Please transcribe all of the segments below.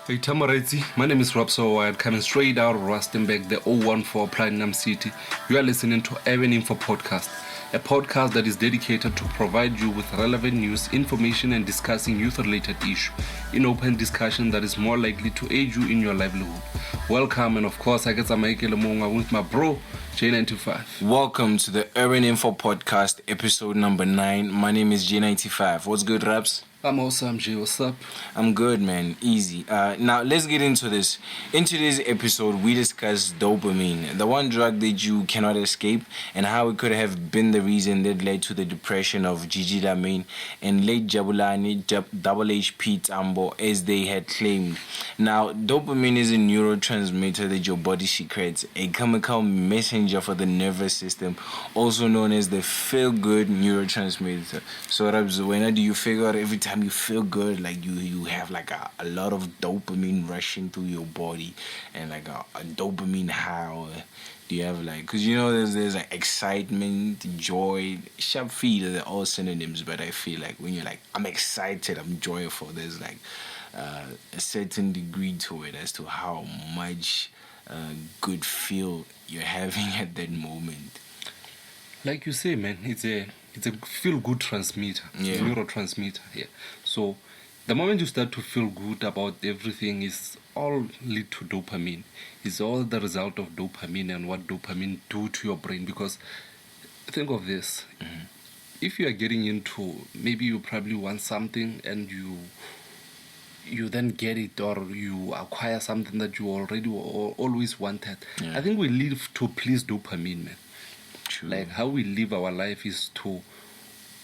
Hey Tamaretsi, my name is Rob Soward, coming straight out of Rustenburg, the 014 Platinum City. You are listening to Urban Info Podcast, a podcast that is dedicated to provide you with relevant news, information, and discussing youth-related issues in open discussion that is more likely to aid you in your livelihood. Welcome, and of course, I get some with my bro, J95. Welcome to the Urban Info Podcast, episode number 9. My name is J95. What's good, Raps? I'm awesome, Jay. What's up? I'm good, man. Easy. Now, let's get into this. In today's episode, we discuss dopamine, the one drug that you cannot escape, and how it could have been the reason that led to the depression of Gigi, Laamayne, and late Jabulani, Double Hp'S, as they had claimed. Now, dopamine is a neurotransmitter that your body secretes, a chemical messenger for the nervous system, also known as the feel-good neurotransmitter. So, Rabs, when do you figure out every time you feel good, like you have like a lot of dopamine rushing through your body and like a dopamine high? Do you have like, because you know there's like excitement, joy, sharp feet, they're all synonyms, but I feel like when you're like, I'm excited, I'm joyful, there's like a certain degree to it as to how much good feel you're having at that moment. Like you say, man, it's a feel-good transmitter, it's a neurotransmitter. Yeah. So the moment you start to feel good about everything, is all lead to dopamine. It's all the result of dopamine and what dopamine do to your brain. Because think of this: if you are getting into, maybe you probably want something and you then get it, or you acquire something that you already always wanted. I think we live to please dopamine, man. True. Like how we live our life is to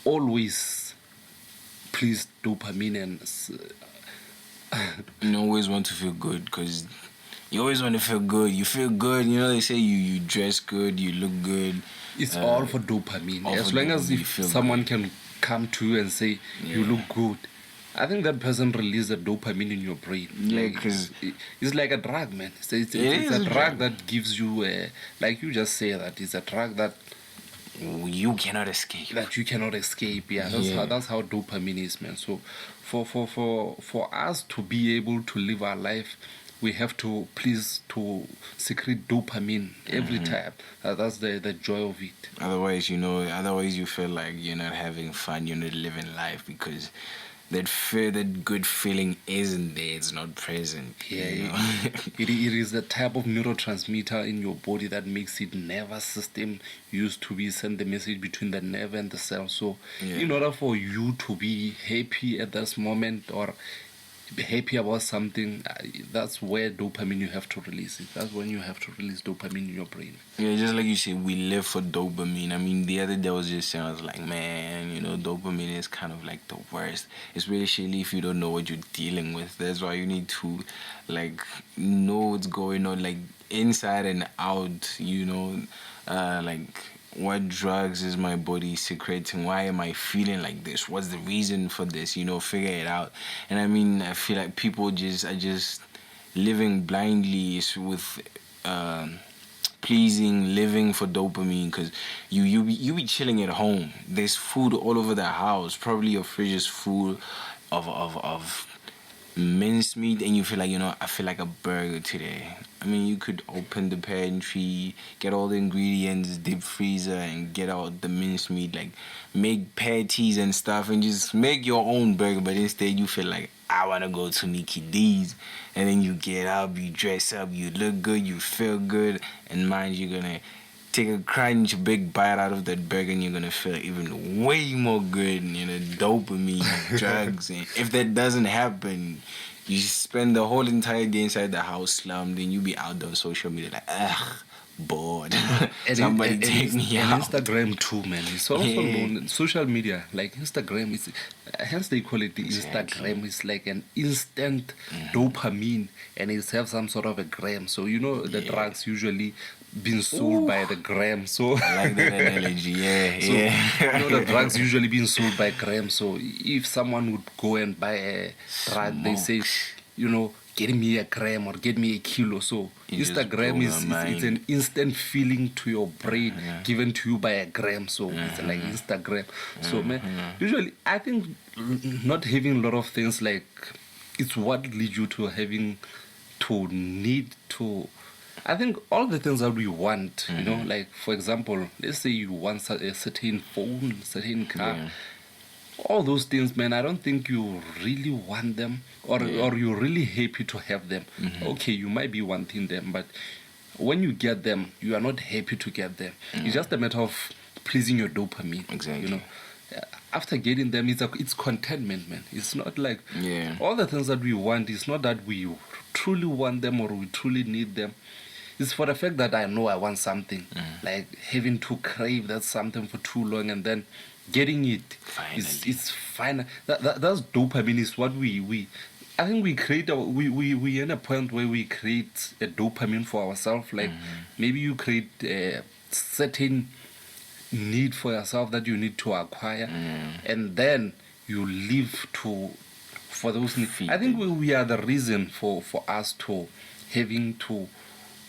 always please dopamine, and you always want to feel good because you always want to feel good. You feel good, you know, they say you dress good, you look good. It's all for dopamine. As long as if someone can come to you and say you look good, I think that person releases the dopamine in your brain. Yeah, like it's like a drug, man. It's a drug that gives you like you just say that it's a drug that you cannot escape. That you cannot escape. Yeah, that's how dopamine is, man. So for us to be able to live our life, we have to to secrete dopamine every time. That's the joy of it. Otherwise, you feel like you're not having fun, you're not living life, because that good feeling isn't there, it's not present. Yeah, it is the type of neurotransmitter in your body that makes it nervous system used to be send the message between the nerve and the cell. So in order for you to be happy at this moment, or be happy about something, that's where dopamine you have to release it. That's when you have to release dopamine in your brain. Yeah, just like you said, we live for dopamine. I mean, the other day I was just saying, I was like, man, dopamine is kind of like the worst, especially if you don't know what you're dealing with. That's why you need to like know what's going on, like inside and out, like what drugs is my body secreting? Why am I feeling like this? What's the reason for this? Figure it out. And I mean, I feel like people are just living blindly with pleasing, living for dopamine, because you be chilling at home. There's food all over the house. Probably your fridge is full of mincemeat, and you feel like, I feel like a burger today. I mean, you could open the pantry, get all the ingredients, deep freezer, and get out the mincemeat, like make patties and stuff, and just make your own burger. But instead, you feel like, I want to go to Mickey D's, and then you get up, you dress up, you look good, you feel good, and mind you're gonna take a crunch, big bite out of that burger, and you're gonna feel even way more good. Dopamine, drugs, and if that doesn't happen, you spend the whole entire day inside the house slummed, and you be out there on social media like, bored. Somebody take me out. And Instagram too, man. It's also known, social media, like Instagram is, hence they call it the Instagram. It's like an instant dopamine, and it has some sort of a gram. So the drugs usually being sold by the gram. So I like that analogy. The drugs usually being sold by gram. So if someone would go and buy a drug, they say, get me a gram or get me a kilo. So Instagram it's an instant feeling to your brain given to you by a gram. So it's like Instagram. So man, usually I think not having a lot of things like it's what leads you to having to need to. I think all the things that we want, you know, like for example, let's say you want a certain phone, certain car. Yeah. All those things, man, I don't think you really want them, or you're really happy to have them. Okay, you might be wanting them, but when you get them, you are not happy to get them. It's just a matter of pleasing your dopamine. Exactly. You know, after getting them, it's contentment, man. It's not like Yeah. all the things that we want. It's not that we truly want them or we truly need them. It's for the fact that I know I want something, like having to crave that something for too long and then getting it. Finally. It's final. That's dopamine. Is what we. I think we create. We in a point where we create a dopamine for ourselves. Like maybe you create a certain need for yourself that you need to acquire, and then you live for those needs. I think we are the reason for us to having to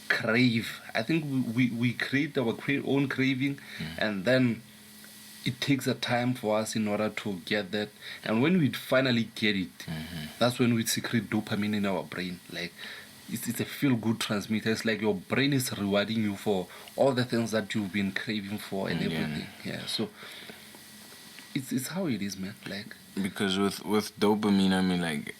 crave. I think we create our own craving, and then it takes a time for us in order to get that. And when we finally get it, that's when we secrete dopamine in our brain. Like it's a feel-good transmitter. It's like your brain is rewarding you for all the things that you've been craving for and everything. Yeah. So it's how it is, man. Like Because with dopamine, I mean, like,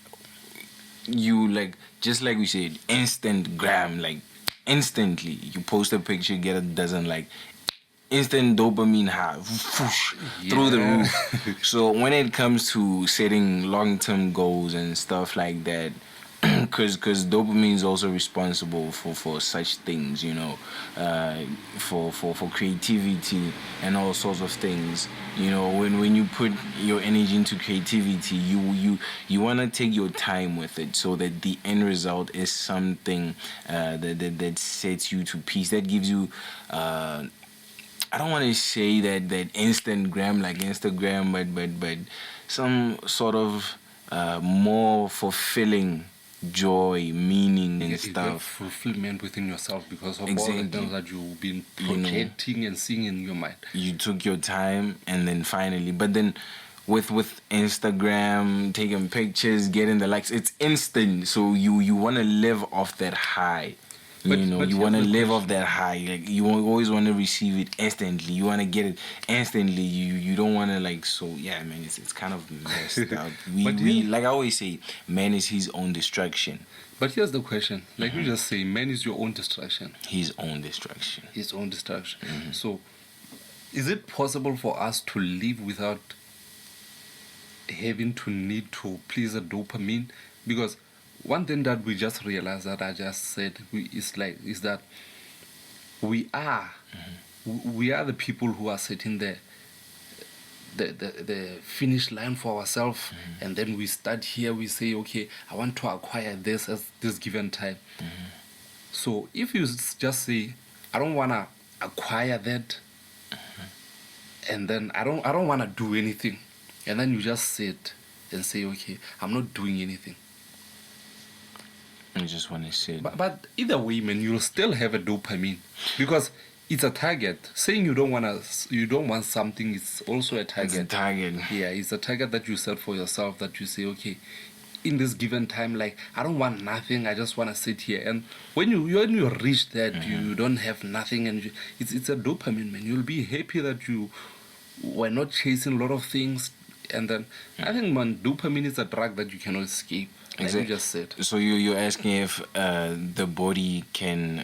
you, like, just like we said, instant gram, like, instantly you post a picture, get a dozen, like, instant dopamine high, whoosh, through the roof. So when it comes to setting long-term goals and stuff like that, because dopamine is also responsible for such things, you know, for creativity and all sorts of things. You know, when you put your energy into creativity, you want to take your time with it so that the end result is something that sets you to peace, that gives you I don't want to say that instant gram like Instagram, but some sort of more fulfilling joy, meaning and stuff. Fulfillment within yourself because of all Exactly. the things that you've been projecting and seeing in your mind. You took your time, and then finally, but then with Instagram, taking pictures, getting the likes, it's instant. So you want to live off that high. But You want to live off that high. Like, you always want to receive it instantly. You want to get it instantly. You don't want to, like, so yeah, man. It's kind of messed up. We like I always say, man is his own distraction. But here's the question: like you just say, man is your own distraction. His own distraction. His own distraction. So, is it possible for us to live without having to need to please a dopamine? Because one thing that we just realized that I just said is that we are the people who are setting the finish line for ourselves, and then we start here. We say, okay, I want to acquire this at this given time. So if you just say, I don't want to acquire that, and then I don't want to do anything, and then you just sit and say, okay, I'm not doing anything. I just want to say, but either way, man, you'll still have a dopamine because it's a target. Saying you don't want something is also a target. it's a target. Yeah, it's a target that you set for yourself, that you say, okay, in this given time, like, I don't want nothing, I just want to sit here. And when you reach that, you don't have nothing, and it's a dopamine, man. You'll be happy that you were not chasing a lot of things. And then I think, man, dopamine is a drug that you cannot escape. Like you just said. So you're asking if the body can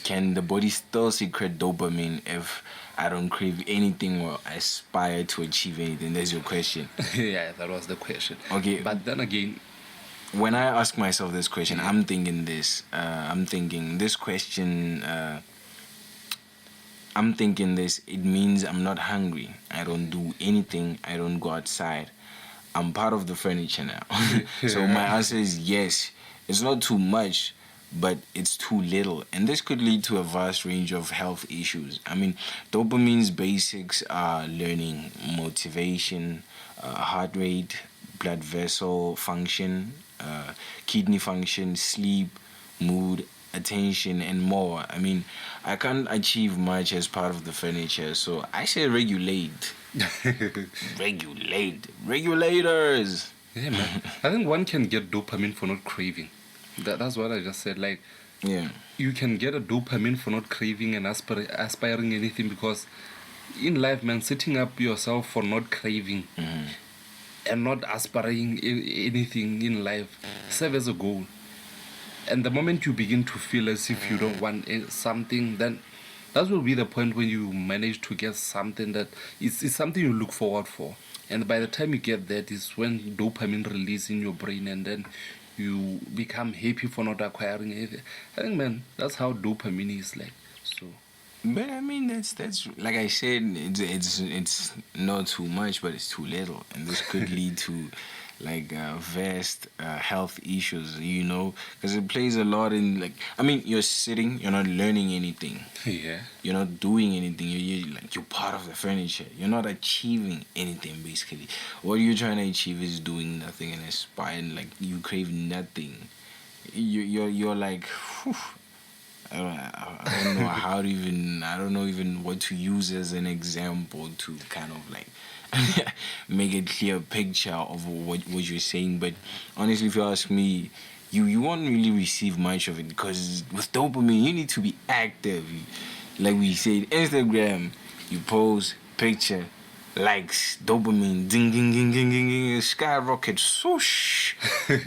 the body still secrete dopamine if I don't crave anything or aspire to achieve anything? That's your question. Yeah, that was the question. Okay. But then again, when I ask myself this question, I'm thinking this. I'm thinking this question. I'm thinking this. It means I'm not hungry. I don't do anything. I don't go outside. I'm part of the furniture now. So my answer is yes. It's not too much, but it's too little. And this could lead to a vast range of health issues. I mean, dopamine's basics are learning, motivation, heart rate, blood vessel function, kidney function, sleep, mood, attention, and more. I mean, I can't achieve much as part of the furniture, so I say regulate. Regulators. Yeah, man. I think one can get dopamine for not craving. That's what I just said. Like, Yeah. you can get a dopamine for not craving and aspiring anything, because in life, man, setting up yourself for not craving and not aspiring anything in life serve as a goal. And the moment you begin to feel as if you don't want something, then that will be the point when you manage to get something that is something you look forward for. And by the time you get that is when dopamine release in your brain, and then you become happy for not acquiring anything. I think, man, that's how dopamine is like. So But I mean, that's like I said, it's not too much, but it's too little, and this could lead to like vast health issues, you know, because it plays a lot in, like, I mean, you're sitting, you're not learning anything, yeah, you're not doing anything, you're part of the furniture, you're not achieving anything basically. What you're trying to achieve is doing nothing and aspiring, like you crave nothing. You're like, whew, I don't know how to even, I don't know even what to use as an example to kind of like make a clear picture of what you're saying. But honestly, if you ask me, you won't really receive much of it, because with dopamine you need to be active. Like we said, Instagram, you post picture, likes, dopamine, ding ding ding ding ding ding, skyrocket, swoosh,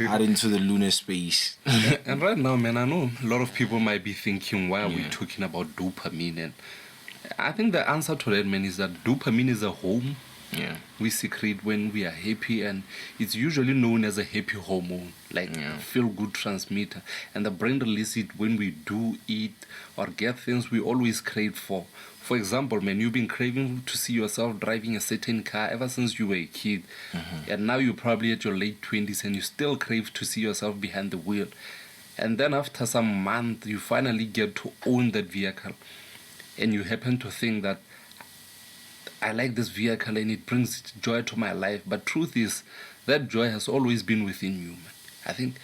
out into the lunar space. and right now, man, I know a lot of people might be thinking, why are we talking about dopamine? And I think the answer to that, man, is that dopamine is a home we secrete when we are happy, and it's usually known as a happy hormone, like feel good transmitter, and the brain releases it when we do eat or get things we always crave for. For example, man, you've been craving to see yourself driving a certain car ever since you were a kid, and now you're probably at your late 20s and you still crave to see yourself behind the wheel. And then after some month, you finally get to own that vehicle, and you happen to think that I like this vehicle and it brings joy to my life. But truth is, that joy has always been within you, man. I think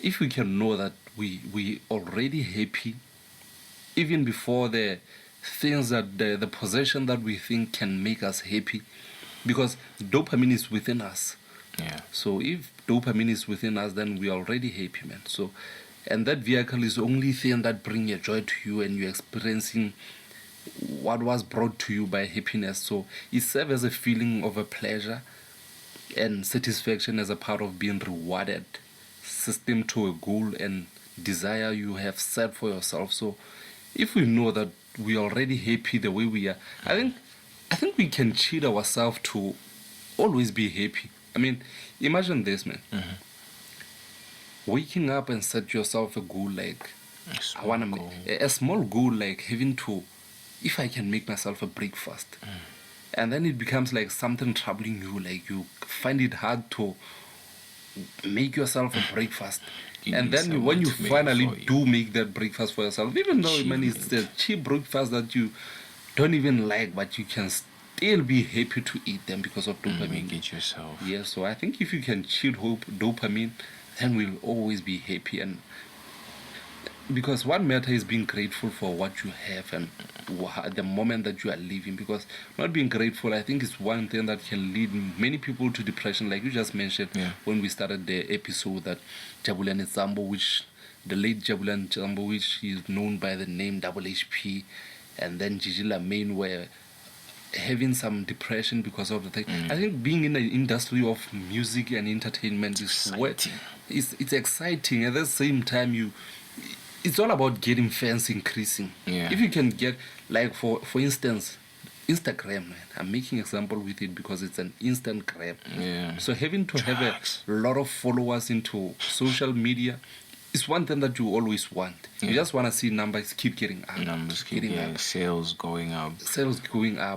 if we can know that we already happy, even before the things that the possession that we think can make us happy, because dopamine is within us. Yeah. So if dopamine is within us, then we're already happy, man. So, and that vehicle is the only thing that brings a joy to you, and you're experiencing what was brought to you by happiness. So it serves as a feeling of a pleasure and satisfaction as a part of being rewarded system to a goal and desire you have set for yourself. So if we know that we're already happy the way we are, I think we can cheat ourselves to always be happy. I mean, imagine this, man. Waking up and set yourself a goal, like I want to make a small goal, like having to, if I can make myself a breakfast. And then it becomes like something troubling you, like you find it hard to make yourself a breakfast. And then when you finally do make that breakfast for yourself, even though, man, it's a cheap breakfast that you don't even like, but you can still be happy to eat them because of dopamine. Make it yourself. Yeah, so I think if you can cheat dopamine, then we'll always be happy. And because what matters is being grateful for what you have and the moment that you are living. Because not being grateful, I think, is one thing that can lead many people to depression, like you just mentioned when we started the episode, that Jabulani Zambo, which the late Jabulani Zambo, which is known by the name Hp, and then Gigi Laamayne were having some depression because of the thing. I think being in the industry of music and entertainment is exciting. It's exciting. At the same time, it's all about getting fans increasing. If you can get, like, for instance, Instagram, man. I'm making example with it because it's an instant grab. So having to have a lot of followers into social media is one thing that you always want. You just want to see numbers keep getting up. Sales going up.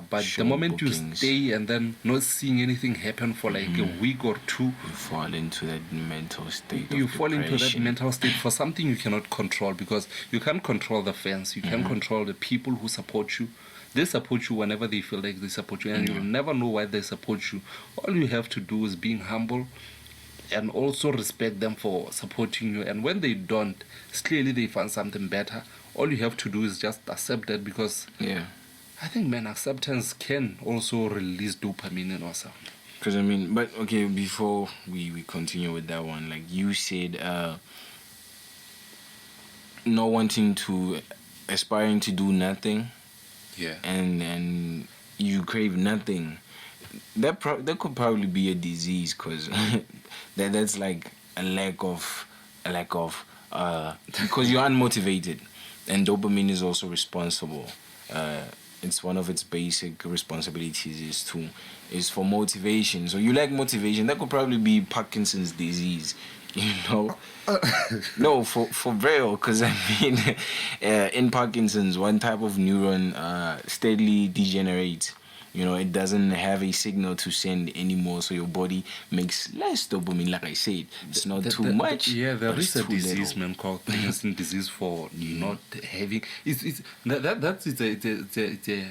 But the moment bookings, you stay and then not seeing anything happen for like a week or two, you fall into that mental state. For something you cannot control, because you can't control the fans. You can't control the people who support you. They support you whenever they feel like they support you, and you'll never know why they support you. All you have to do is being humble and also respect them for supporting you. And when they don't, clearly they find something better. All you have to do is just accept that, because I think, man, acceptance can also release dopamine in ourselves. Because I mean, but okay, before we continue with that one, like you said, not wanting to, aspiring to do nothing, Yeah. and you crave nothing. That could probably be a disease, cause that's like a lack of because you're unmotivated, and dopamine is also responsible. It's one of its basic responsibilities is for motivation. So you lack motivation. That could probably be Parkinson's disease. You know, no, for real, because I mean, in Parkinson's, one type of neuron steadily degenerates. You know, it doesn't have a signal to send anymore, so your body makes less dopamine. Like I said, it's not too much. Yeah, there but is it's a too disease, little. man, called Parkinson's disease for not having. It's a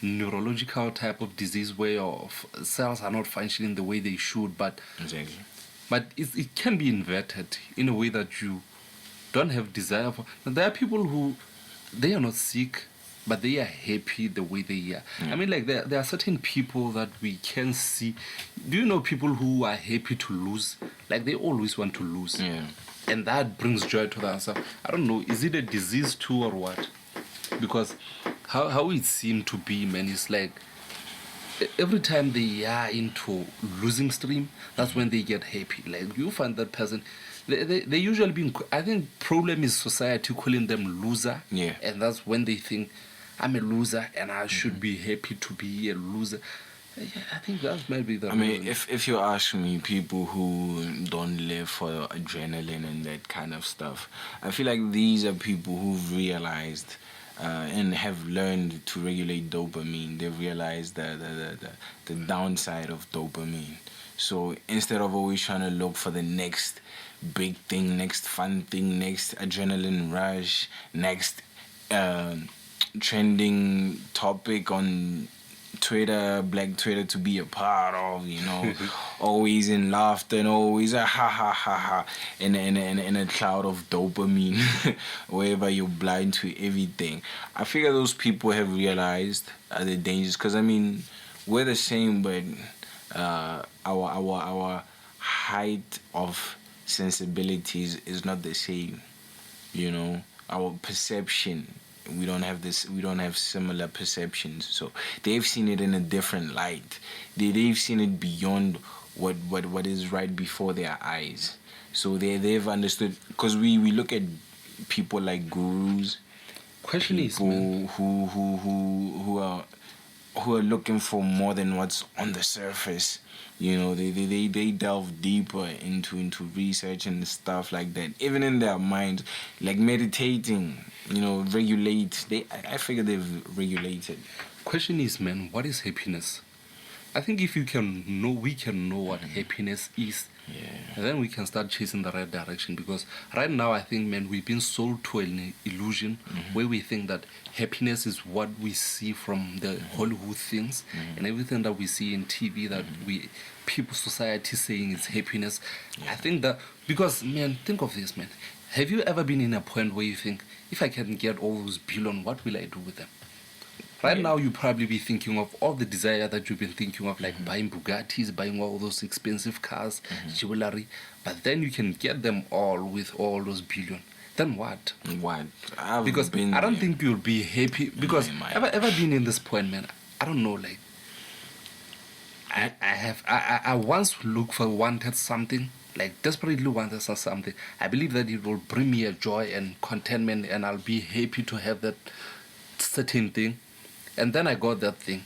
neurological type of disease where your cells are not functioning the way they should, but Exactly. it can be inverted in a way that you don't have desire for. There are people who they are not sick, but they are happy the way they are. I mean, like there are certain people that we can see. Do you know people who are happy to lose? Like they always want to lose, Yeah. and that brings joy to them. So I don't know, is it a disease too or what? Because how it seemed to be, man, is like every time they are into losing stream, that's when they get happy. Like you find that person, they usually being. I think problem is society calling them loser. Yeah. And that's when they think I'm a loser and I should be happy to be a loser. Yeah, I think that might be the. I mean, if you ask me, people who don't live for adrenaline and that kind of stuff, I feel like these are people who've realized and have learned to regulate dopamine. They've realized the downside of dopamine. So instead of always trying to look for the next big thing, next fun thing, next adrenaline rush, next trending topic on Twitter, Black Twitter to be a part of, you know, always in laughter and always a ha ha ha ha in a cloud of dopamine wherever you're blind to everything. I figure those people have realized the dangers, because I mean we're the same, but our height of sensibilities is not the same, you know, our perception, we don't have similar perceptions. So they've seen it in a different light. They've seen it beyond what is right before their eyes. So they've understood, because we look at people like gurus, Question is, people man, who are looking for more than what's on the surface. You know, they delve deeper into research and stuff like that. Even in their minds, like meditating, you know, regulate. I figure they've regulated. question is, man, what is happiness? I think if we can know what happiness is, and then we can start chasing the right direction. Because right now, I think, man, we've been sold to an illusion where we think that happiness is what we see from the Hollywood things and everything that we see in TV that society saying is happiness. I think that, because, man, think of this, man. Have you ever been in a point where you think, if I can get all those billion, what will I do with them? Right now, you probably be thinking of all the desire that you've been thinking of, like buying Bugattis, buying all those expensive cars, jewelry. But then you can get them all with all those billion. Then what? What? Because I don't think you'll be happy. Because my ever been in this point, man? I don't know. Like I once wanted something, like desperately wanted something. I believe that it will bring me a joy and contentment, and I'll be happy to have that certain thing. And then I got that thing.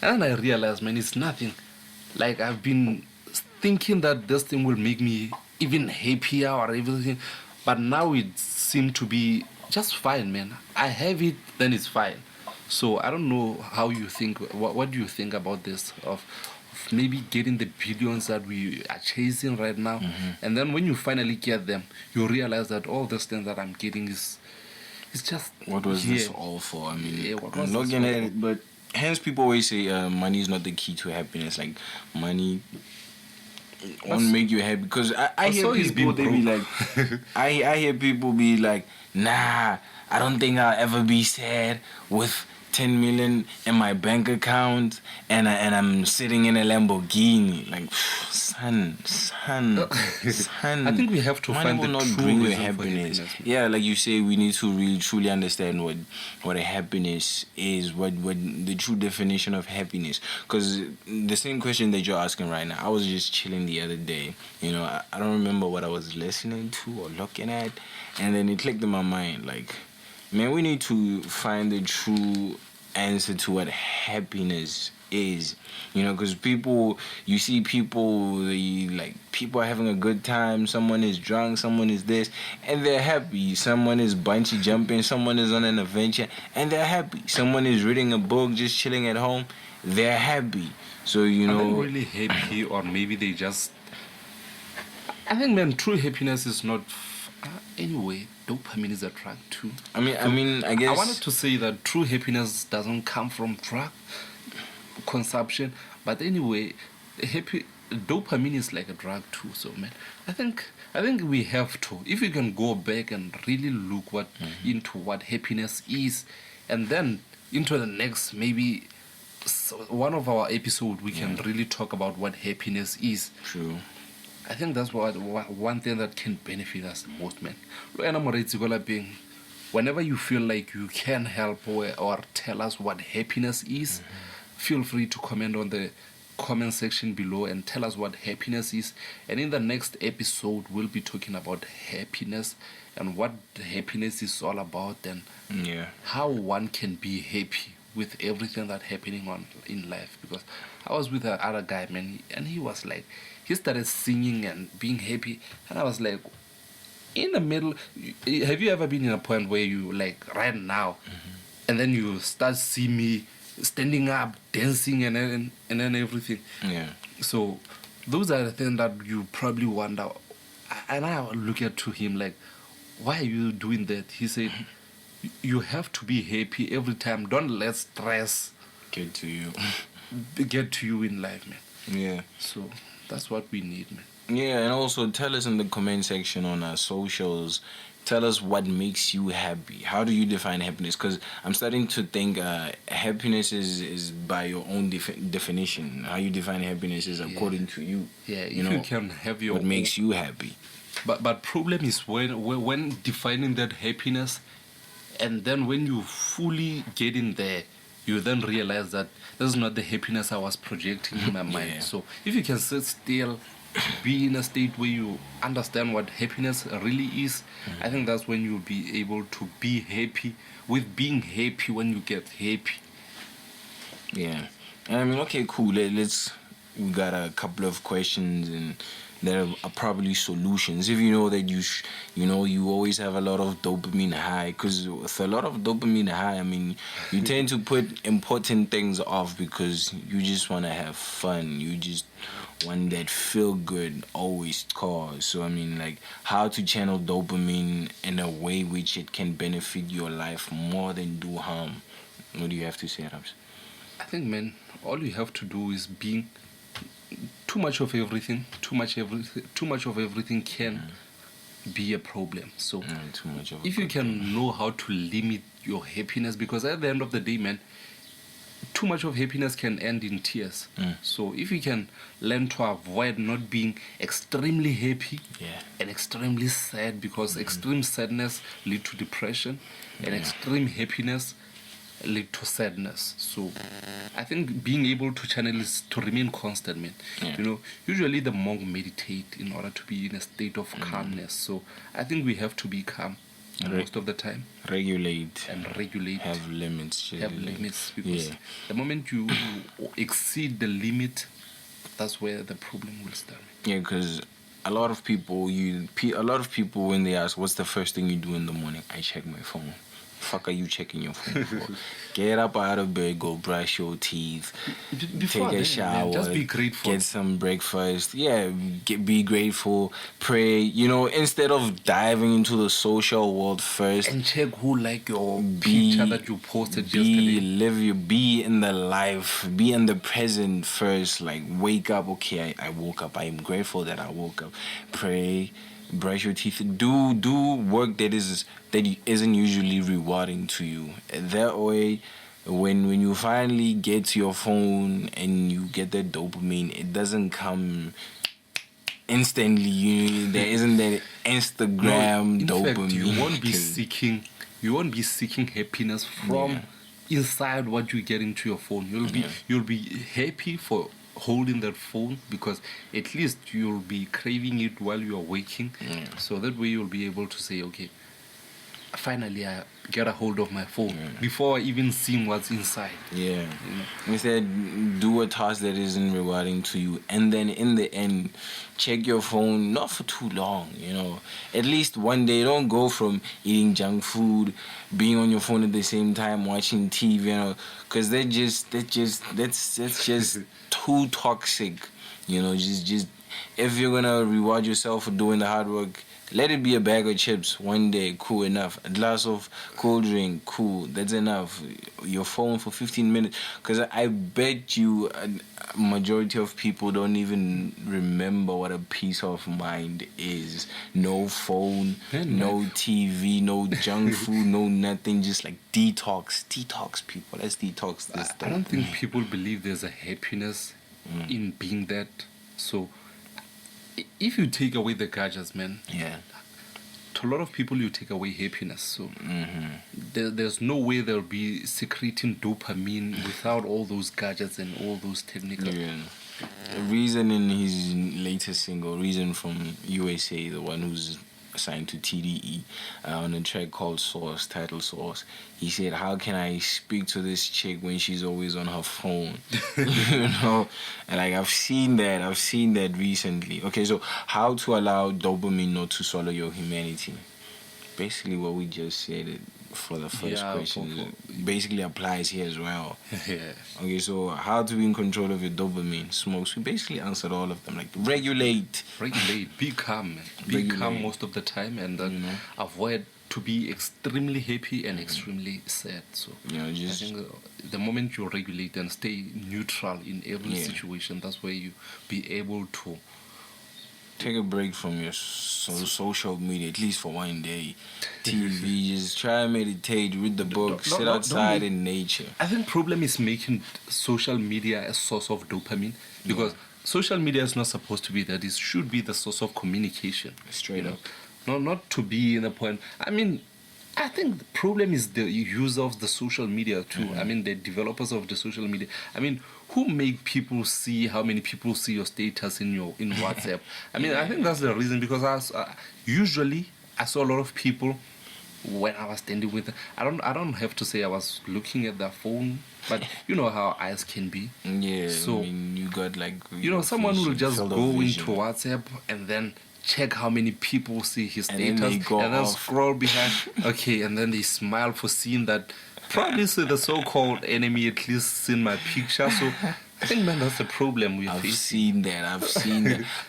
And then I realized, man, it's nothing. Like, I've been thinking that this thing will make me even happier or everything. But now it seemed to be just fine, man. I have it, then it's fine. So I don't know how you think. What do you think about this? Of maybe getting the billions that we are chasing right now. And then when you finally get them, you realize that all this thing that I'm getting is... It's just... What was this all for? I mean, what I'm was not this getting all it, but hence people always say money is not the key to happiness. Like, money won't make you happy. Because I hear people, they be like... I hear people be like, nah, I don't think I'll ever be sad with 10 million in my bank account and I'm sitting in a Lamborghini. Like, son. I think we have to money find will the not true bring you reason for happiness. happiness. Yeah, like you say, we need to really truly understand what a happiness is, what the true definition of happiness. Because the same question that you're asking right now, I was just chilling the other day. You know, I don't remember what I was listening to or looking at, and then it clicked in my mind, like, man, we need to find the true answer to what happiness is. You know, because you see people, people are having a good time. Someone is drunk, someone is this, and they're happy. Someone is bungee jumping, someone is on an adventure, and they're happy. Someone is reading a book, just chilling at home, they're happy. So, you know. Are they really happy, or maybe they just. I think, man, true happiness is not. Anyway, dopamine is a drug too. I guess I wanted to say that true happiness doesn't come from drug consumption, but anyway, dopamine is like a drug too. So, man, I think we have to, if we can go back and really look into what happiness is, and then into the next maybe one of our episodes we can really talk about what happiness is. True. I think that's one thing that can benefit us the most, man. Whenever you feel like you can help or tell us what happiness is, feel free to comment on the comment section below and tell us what happiness is. And in the next episode, we'll be talking about happiness and what happiness is all about, and how one can be happy with everything that's happening in life. Because I was with the other guy, man, and he was like, he started singing and being happy, and I was like, in the middle, have you ever been in a point where you, like, right now, and then you start see me standing up, dancing, and then everything? Yeah. So those are the things that you probably wonder. And I look at to him like, why are you doing that? He said, you have to be happy every time. Don't let stress get to you in life, man. Yeah. So that's what we need, man. Yeah, and also tell us in the comment section on our socials. Tell us what makes you happy. How do you define happiness? Because I'm starting to think happiness is by your own definition. How you define happiness is according to you. Yeah, you can have your what makes you happy. But problem is when defining that happiness, and then when you fully get in there, you then realize that this is not the happiness I was projecting in my mind. So if you can sit still, be in a state where you understand what happiness really is, I think that's when you'll be able to be happy with being happy when you get happy. Yeah. I mean, okay, cool. We got a couple of questions, and there are probably solutions. If you know that you always have a lot of dopamine high, because with a lot of dopamine high, I mean, you tend to put important things off because you just want to have fun. You just want that feel good always cause. So I mean, like, how to channel dopamine in a way which it can benefit your life more than do harm. What do you have to say, Hhp'S? I think, man, all you have to do is being too much of everything. Too much of everything can be a problem. So too much of if you can know how to limit your happiness, because at the end of the day, man, too much of happiness can end in tears. So if you can learn to avoid not being extremely happy and extremely sad, because extreme sadness lead to depression, and extreme happiness lead to sadness. So I think being able to channel is to remain constant, man. You know, usually the monk meditate in order to be in a state of calmness. So I think we have to be calm most of the time. Regulate. Have limits. Because Yeah. the moment you exceed the limit, that's where the problem will start. Yeah, because a lot of people, when they ask, what's the first thing you do in the morning? I check my phone. Fuck are you checking your phone for? Get up out of bed, go brush your teeth, take a shower, man, just be grateful. Get some breakfast. Yeah, be grateful, pray. You know, instead of diving into the social world first, and check who like your picture that you posted yesterday. Be in the life, be in the present first. Like, wake up. Okay, I woke up. I am grateful that I woke up. Pray. Brush your teeth. Do work that isn't usually rewarding to you. That way, when you finally get to your phone and you get that dopamine, it doesn't come instantly. There isn't that Instagram in dopamine. fact, you won't be seeking happiness from inside what you get into your phone. You'll be happy for holding that phone, because at least you'll be craving it while you're waking. So that way you'll be able to say, okay, finally I get a hold of my phone before even seeing what's inside. Instead, do a task that isn't rewarding to you, and then in the end, check your phone not for too long. At least one day. Don't go from eating junk food, being on your phone at the same time, watching TV, because that's just too toxic. Just if you're gonna reward yourself for doing the hard work, let it be a bag of chips one day, cool enough. A glass of cold drink, cool, that's enough. Your phone for 15 minutes, because I bet you a majority of people don't even remember what a peace of mind is. No phone, no TV, no junk food, no nothing, just like detox people. Let's detox this. I don't think people believe there's a happiness in being that. So if you take away the gadgets, man, to a lot of people you take away happiness. So there's no way there'll be secreting dopamine without all those gadgets and all those technical. Reason in his latest single, Reason from USA, the one who's signed to TDE, on a track called Source, title Source, he said, how can I speak to this chick when she's always on her phone? And like I've seen that recently. Okay, so how to allow dopamine not to swallow your humanity? Basically what we just said for the first question basically applies here as well. Okay, so how to be in control of your dopamine? Smokes, we basically answered all of them. Like regulate, be calm, man. Be calm most of the time, and then avoid to be extremely happy and extremely sad. So I think the moment you regulate and stay neutral in every situation, that's where you be able to take a break from your social media, at least for one day. TV, just try and meditate, read the book, sit outside in nature. I think problem is making social media a source of dopamine, because social media is not supposed to be that. It should be the source of communication. Straight up. Not to be in a point. I mean, I think the problem is the use of the social media too. I mean, the developers of the social media. I mean, who make people see how many people see your status in WhatsApp? I mean, I think that's the reason, because usually I saw a lot of people when I was standing with. I don't have to say I was looking at their phone, but you know how eyes can be. So I mean, you got like someone will just go into WhatsApp and then check how many people see his status, and then scroll behind. Okay, and then they smile for seeing that. Probably see the so-called enemy at least seen my picture. So I think, man, that's the problem we I've face. seen that.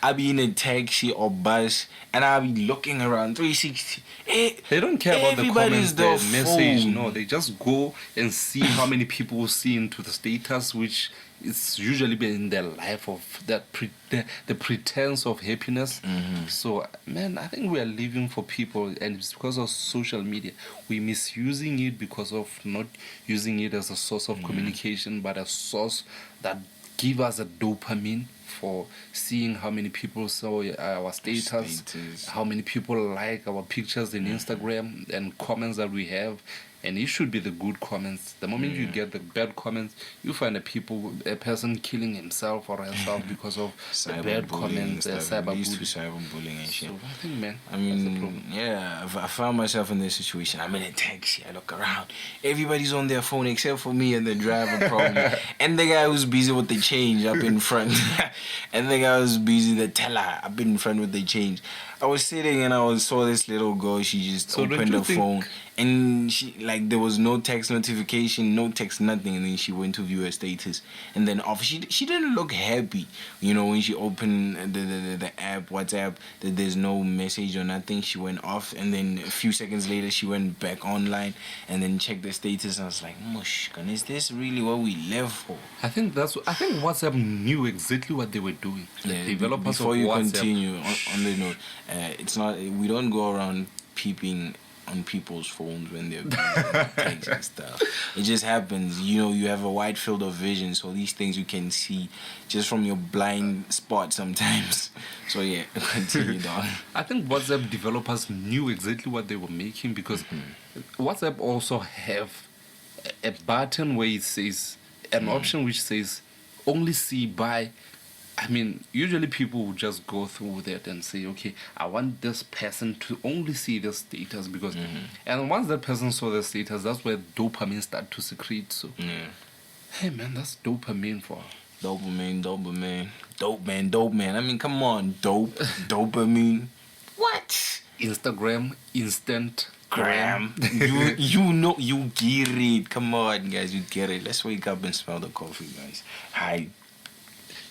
I'll be in a taxi or bus and I'll be looking around 360. They don't care about the comments, the message. Phone. No, they just go and see how many people see into the status, which is usually been in their life of that the pretense of happiness. So, man, I think we are living for people, and it's because of social media. We're misusing it because of not using it as a source of communication, but a source that give us a dopamine for seeing how many people saw our status, how many people like our pictures in Instagram, and comments that we have. And it should be the good comments. The moment you get the bad comments, you find a person killing himself or herself because of the bad comments, cyberbullying and shit. So I think, man, I mean, I found myself in this situation. I'm in a taxi. I look around. Everybody's on their phone except for me and the driver, probably. And the guy who's busy with the change up in front. And the guy who's busy, the teller up in front with the change. I was sitting and I saw this little girl. She just opened her phone. And she, like, there was no text notification, no text, nothing. And then she went to view her status. And then off. She didn't look happy. You know, when she opened the app, WhatsApp, that there's no message or nothing. She went off. And then a few seconds later, she went back online and then checked the status. And I was like, Mushkan, is this really what we live for? I think WhatsApp knew exactly what they were doing. The developers before of you WhatsApp. Continue on the note, it's not, we don't go around peeping on people's phones when they're text and stuff. It just happens. You know, you have a wide field of vision, so these things you can see just from your blind spot sometimes. So yeah, continue, dog. I think WhatsApp developers knew exactly what they were making, because WhatsApp also have a button where it says an option which says only see by. I mean, usually people would just go through that and say, okay, I want this person to only see the status, because, and once that person saw the status, that's where dopamine start to secrete. So, hey man, that's dopamine for Dopamine, dope man. I mean, come on, dopamine. What? Instagram, instant Gram. you know, you get it. Come on, guys, you get it. Let's wake up and smell the coffee, guys. Hi.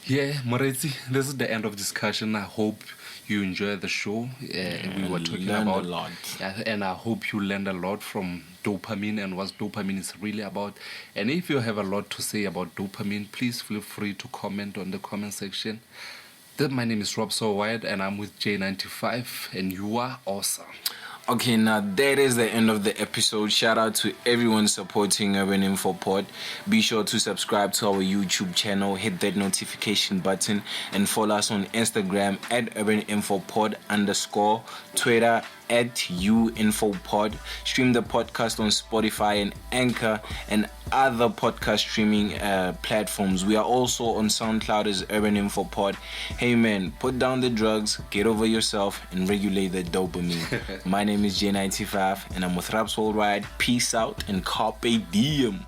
Yeah, Moretsi, this is the end of discussion. I hope you enjoyed the show. We were talking about a lot. And I hope you learned a lot from dopamine and what dopamine is really about. And if you have a lot to say about dopamine, please feel free to comment on the comment section. My name is Rob So Wide, and I'm with J95, and you are awesome. Okay, now that is the end of the episode. Shout out to everyone supporting Urban InfoPod. Be sure to subscribe to our YouTube channel, hit that notification button, and follow us on Instagram at Urban InfoPod _, Twitter at UInfoPod. Stream the podcast on Spotify and Anchor and other podcast streaming platforms. We are also on SoundCloud as Urban InfoPod. Hey man, put down the drugs, get over yourself, and regulate the dopamine. My name is J95, and I'm with Raps Worldwide. Peace out and carpe diem.